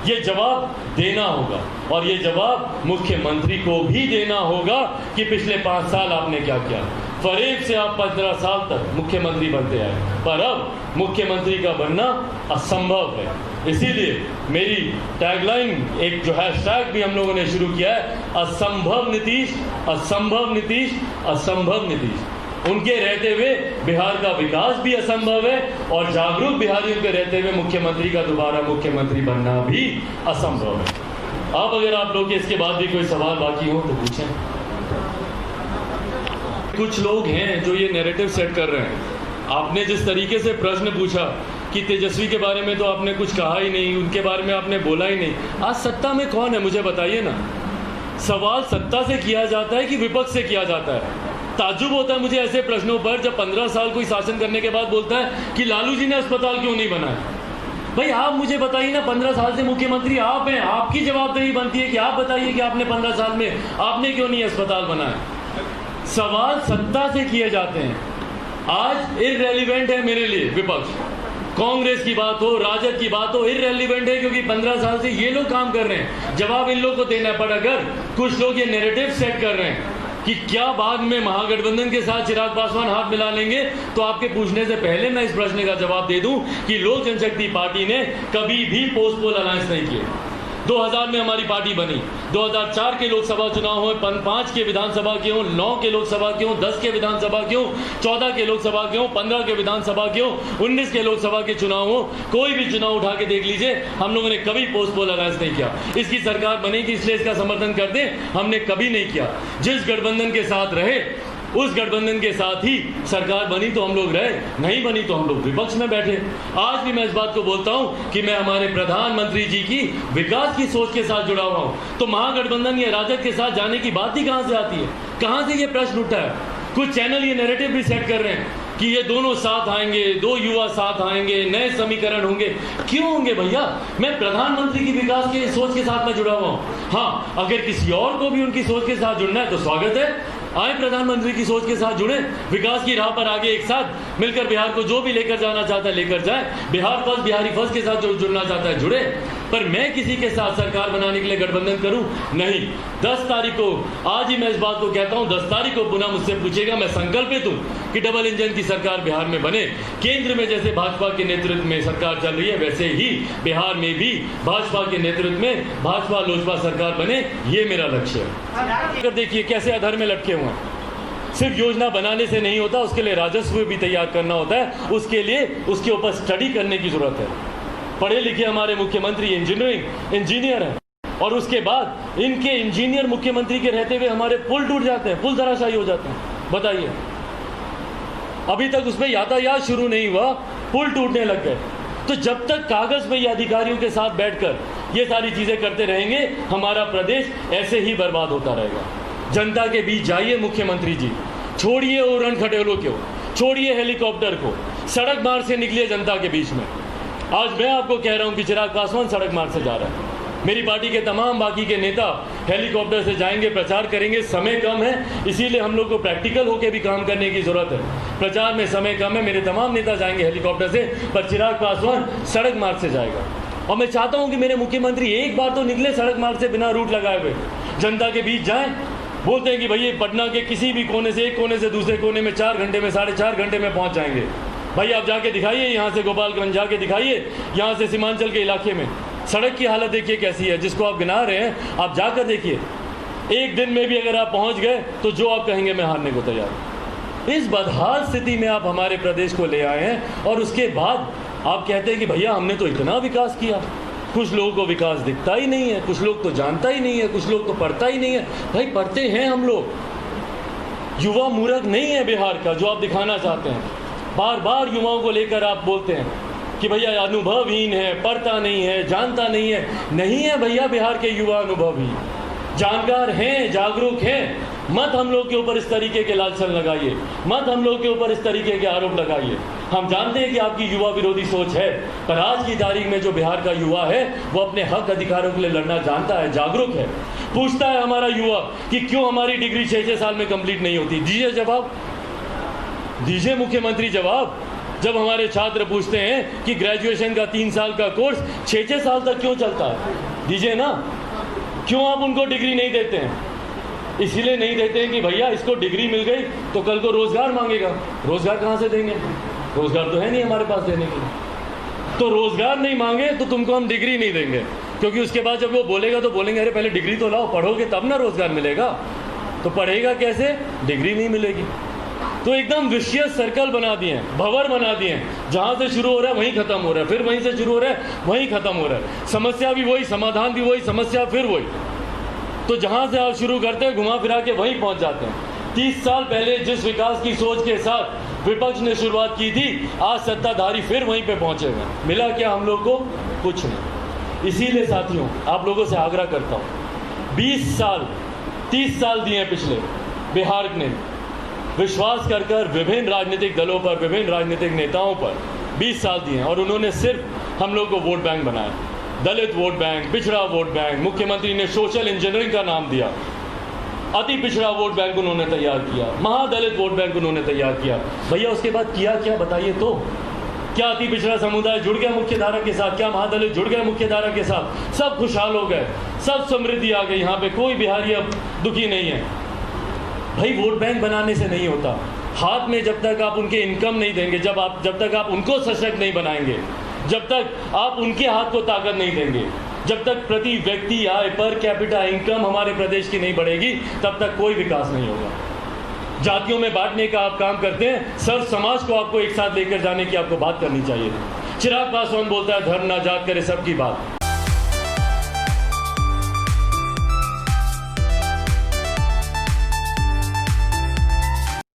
ये जवाब देना होगा और ये जवाब मुख्यमंत्री को भी देना होगा कि पिछले 5 साल आपने क्या किया। फरेब से आप 15 साल तक मुख्यमंत्री बनते आए, पर अब मुख्यमंत्री का बनना असंभव है। इसीलिए मेरी टैगलाइन, एक जो हैशटैग भी हम लोगों ने शुरू किया है, असंभव नीतीश, असंभव नीतीश, असंभव नीतीश। उनके रहते हुए बिहार का विकास भी असंभव है और जागरूक बिहारियों के रहते हुए मुख्यमंत्री का दोबारा मुख्यमंत्री बनना भी असंभव है। अब अगर आप लोग के इसके बाद भी कोई सवाल बाकी हो तो पूछें। कुछ लोग हैं जो ये नैरेटिव सेट कर रहे हैं। आपने जिस तरीके से प्रश्न पूछा कि तेजस्वी के बारे में तो आपने कुछ कहा ही नहीं, उनके बारे में आपने बोला ही नहीं। आज सत्ता में कौन है मुझे बताइए ना। सवाल सत्ता से किया जाता है कि विपक्ष से किया जाता है। ताज्जुब होता है मुझे ऐसे प्रश्नों पर जब 15 साल कोई शासन करने के बाद बोलता है कि लालू जी ने अस्पताल क्यों नहीं बनाया। भाई आप मुझे बताइए ना, 15 साल से मुख्यमंत्री आप हैं, आपकी जवाबदेही बनती है कि आप बताइए कि आपने 15 साल में आपने क्यों नहीं अस्पताल बनाया। सवाल सत्ता से किए जाते हैं। आज इररेलेवेंट है मेरे लिए विपक्ष, कांग्रेस की बात हो, राजद की बात हो, इररेलेवेंट है क्योंकि 15 साल से ये लोग काम कर रहे हैं। जवाब इन लोग को देना पड़ा। अगर कुछ लोग ये नैरेटिव सेट कर रहे हैं कि क्या बाद में महागठबंधन के साथ चिराग पासवान हाथ मिला लेंगे, तो आपके पूछने से पहले मैं इस प्रश्न का जवाब दे दूं कि लोक जनशक्ति पार्टी ने कभी भी पोस्ट पोल अलायंस नहीं किए। 2000 में हमारी पार्टी बनी, 2004 के लोकसभा चुनाव हो, 5 के विधानसभा के हों, 9 के लोकसभा के हों, 10 के विधानसभा के हों, 14 के लोकसभा के हों, 15 के विधानसभा के हों, 19 के लोकसभा के चुनाव हो, कोई भी चुनाव उठा के देख लीजिए, हम लोगों ने कभी पोस्ट पोल अलायंस नहीं किया। इसकी सरकार बनेगी इसलिए इसका समर्थन कर दें, हमने कभी नहीं किया। जिस गठबंधन के साथ रहे उस गठबंधन के साथ ही सरकार बनी तो हम लोग रहे, नहीं बनी तो हम लोग विपक्ष में बैठे। आज भी मैं इस बात को बोलता हूं कि मैं हमारे प्रधानमंत्री जी की विकास की सोच के साथ जुड़ा हुआ हूं। तो महागठबंधन या राजद के साथ जाने की बात ही कहां से आती है, कहां से ये प्रश्न उठा है। कुछ चैनल ये नैरेटिव भी सेट कर रहे हैं कि ये दोनों साथ आएंगे, 2 युवा साथ आएंगे, नए समीकरण होंगे। क्यों होंगे भैया? मैं प्रधानमंत्री की विकास के सोच के साथ में जुड़ा हुआ हूं। हाँ, अगर किसी और को भी उनकी सोच के साथ जुड़ना है तो स्वागत है, आए प्रधानमंत्री की सोच के साथ जुड़े, विकास की राह पर आगे एक साथ मिलकर बिहार को जो भी लेकर जाना चाहता है लेकर जाए। बिहार फर्स्ट, बिहारी फर्स्ट के साथ जो जुड़ना चाहता है जुड़े, पर मैं किसी के साथ सरकार बनाने के लिए गठबंधन करूं नहीं। 10 तारीख को, आज ही मैं इस बात को कहता हूं, 10 तारीख को पुनः मुझसे पूछेगा, मैं संकल्पित हूं कि डबल इंजन की सरकार बिहार में बने। केंद्र में जैसे भाजपा के नेतृत्व में सरकार चल रही है वैसे ही बिहार में भी भाजपा के नेतृत्व में भाजपा लोजपा सरकार बने, ये मेरा लक्ष्य है। देखिए कैसे अधर में लटके हुए हैं। सिर्फ योजना बनाने से नहीं होता, उसके लिए राजस्व भी तैयार करना होता है, उसके लिए उसके ऊपर स्टडी करने की जरूरत है। पढ़े लिखे हमारे मुख्यमंत्री इंजीनियर हैं और उसके बाद इनके इंजीनियर मुख्यमंत्री के रहते हुए हमारे पुल टूट जाते हैं, पुल धराशायी हो जाते हैं। बताइए, अभी तक उसमें यातायात शुरू नहीं हुआ, पुल टूटने लग गए। तो जब तक कागज में ये अधिकारियों के साथ बैठकर ये सारी चीजें करते रहेंगे, हमारा प्रदेश ऐसे ही बर्बाद होता रहेगा। जनता के बीच जाइए मुख्यमंत्री जी, छोड़िए उड़न खटोलों को, छोड़िए हेलीकॉप्टर को, सड़क मार्ग से निकलिए जनता के बीच में। आज मैं आपको कह रहा हूं कि चिराग पासवान सड़क मार्ग से जा रहा है, मेरी पार्टी के तमाम बाकी के नेता हेलीकॉप्टर से जाएंगे, प्रचार करेंगे। समय कम है, इसीलिए हम लोग को प्रैक्टिकल होकर भी काम करने की जरूरत है। प्रचार में समय कम है, मेरे तमाम नेता जाएंगे हेलीकॉप्टर से, पर चिराग पासवान सड़क मार्ग से जाएगा। और मैं चाहता हूं कि मेरे मुख्यमंत्री एक बार तो निकले सड़क मार्ग से, बिना रूट लगाए हुए जनता के बीच जाएं। बोलते हैं कि भैया पटना के किसी भी कोने से, एक कोने से दूसरे कोने में 4 घंटे में, 4.5 घंटे में पहुंच जाएंगे। भाई आप जाके दिखाइए, यहाँ से गोपालगंज जाके दिखाइए, यहाँ से सीमांचल के इलाके में सड़क की हालत देखिए कैसी है। जिसको आप गिना रहे हैं आप जाकर देखिए, एक दिन में भी अगर आप पहुंच गए तो जो आप कहेंगे मैं हारने को तैयार हूं। इस बदहाल स्थिति में आप हमारे प्रदेश को ले आए हैं और उसके बाद आप कहते हैं कि भैया हमने तो इतना विकास किया। कुछ लोगों को विकास दिखता ही नहीं है, कुछ लोग तो जानता ही नहीं है, कुछ लोग तो पढ़ता ही नहीं है। भाई पढ़ते हैं हम लोग, युवा मूर्ख नहीं है बिहार का जो आप दिखाना चाहते हैं। बार बार युवाओं को लेकर आप बोलते हैं कि भैया अनुभवहीन है, पढ़ता नहीं है, जानता नहीं है। नहीं है भैया, बिहार के युवा अनुभवहीन, जानकार हैं, जागरूक हैं। मत हम लोग के ऊपर इस तरीके के लालछन लगाइए, मत हम लोग के ऊपर इस तरीके के आरोप लगाइए। हम जानते हैं कि आपकी युवा विरोधी सोच है, पर आज की तारीख में जो बिहार का युवा है वो अपने हक अधिकारों के लिए लड़ना जानता है, जागरूक है। पूछता है हमारा युवा कि क्यों हमारी डिग्री 6-6 साल में कंप्लीट नहीं होती। दीजिए जवाब, दीजिए मुख्यमंत्री जवाब। जब हमारे छात्र पूछते हैं कि ग्रेजुएशन का 3 साल का कोर्स 6-6 साल तक क्यों चलता है, दीजिए ना, क्यों आप उनको डिग्री नहीं देते हैं? इसीलिए नहीं देते हैं कि भैया इसको डिग्री मिल गई तो कल को रोजगार मांगेगा, रोजगार कहाँ से देंगे? रोजगार तो है नहीं हमारे पास देने के लिए। तो रोजगार नहीं मांगे तो तुमको हम डिग्री नहीं देंगे, क्योंकि उसके बाद जब वो बोलेगा तो बोलेंगे अरे पहले डिग्री तो लाओ, पढ़ोगे तब ना रोजगार मिलेगा। तो पढ़ेगा कैसे? डिग्री नहीं मिलेगी। तो एकदम विशियस सर्कल बना दिए हैं, भंवर बना दिए हैं, जहाँ से शुरू हो रहा है वहीं खत्म हो रहा है, फिर वहीं से शुरू हो रहा है वहीं खत्म हो रहा है। समस्या भी वही, समाधान भी वही, समस्या फिर वही। तो जहाँ से आप शुरू करते हैं घुमा फिरा के वहीं पहुँच जाते हैं। 30 साल पहले जिस विकास की सोच के साथ विपक्ष ने शुरुआत की थी, आज सत्ताधारी फिर वहीं पे पहुँचे हुए हैं। मिला क्या हम लोग को? कुछ नहीं। इसीलिए साथियों आप लोगों से आग्रह करता हूँ, 20 साल 30 साल दिए हैं पिछले बिहार ने, विश्वास कर विभिन्न राजनीतिक दलों पर, विभिन्न राजनीतिक नेताओं पर 20 साल दिए हैं, और उन्होंने सिर्फ हम लोग को वोट बैंक बनाया। दलित वोट बैंक, पिछड़ा वोट बैंक, मुख्यमंत्री ने सोशल इंजीनियरिंग का नाम दिया, अति पिछड़ा वोट बैंक उन्होंने तैयार किया, महादलित वोट बैंक उन्होंने तैयार किया। भैया उसके बाद किया क्या बताइए तो? क्या अति पिछड़ा समुदाय जुड़ गया मुख्य धारा के साथ? क्या महादलित जुड़ गया मुख्य धारा के साथ? सब खुशहाल हो गए, सब समृद्धि आ गई, यहाँ पे कोई बिहारी अब दुखी नहीं है। भाई वोट बैंक बनाने से नहीं होता। हाथ में जब तक आप उनके इनकम नहीं देंगे, जब तक आप उनको सशक्त नहीं बनाएंगे, जब तक आप उनके हाथ को ताकत नहीं देंगे, जब तक प्रति व्यक्ति आय पर कैपिटा इनकम हमारे प्रदेश की नहीं बढ़ेगी, तब तक कोई विकास नहीं होगा। जातियों में बांटने का आप काम करते हैं, सर्व समाज को आपको एक साथ लेकर जाने की आपको बात करनी चाहिए। चिराग पासवान बोलता है धर्म ना जात करे सबकी बात।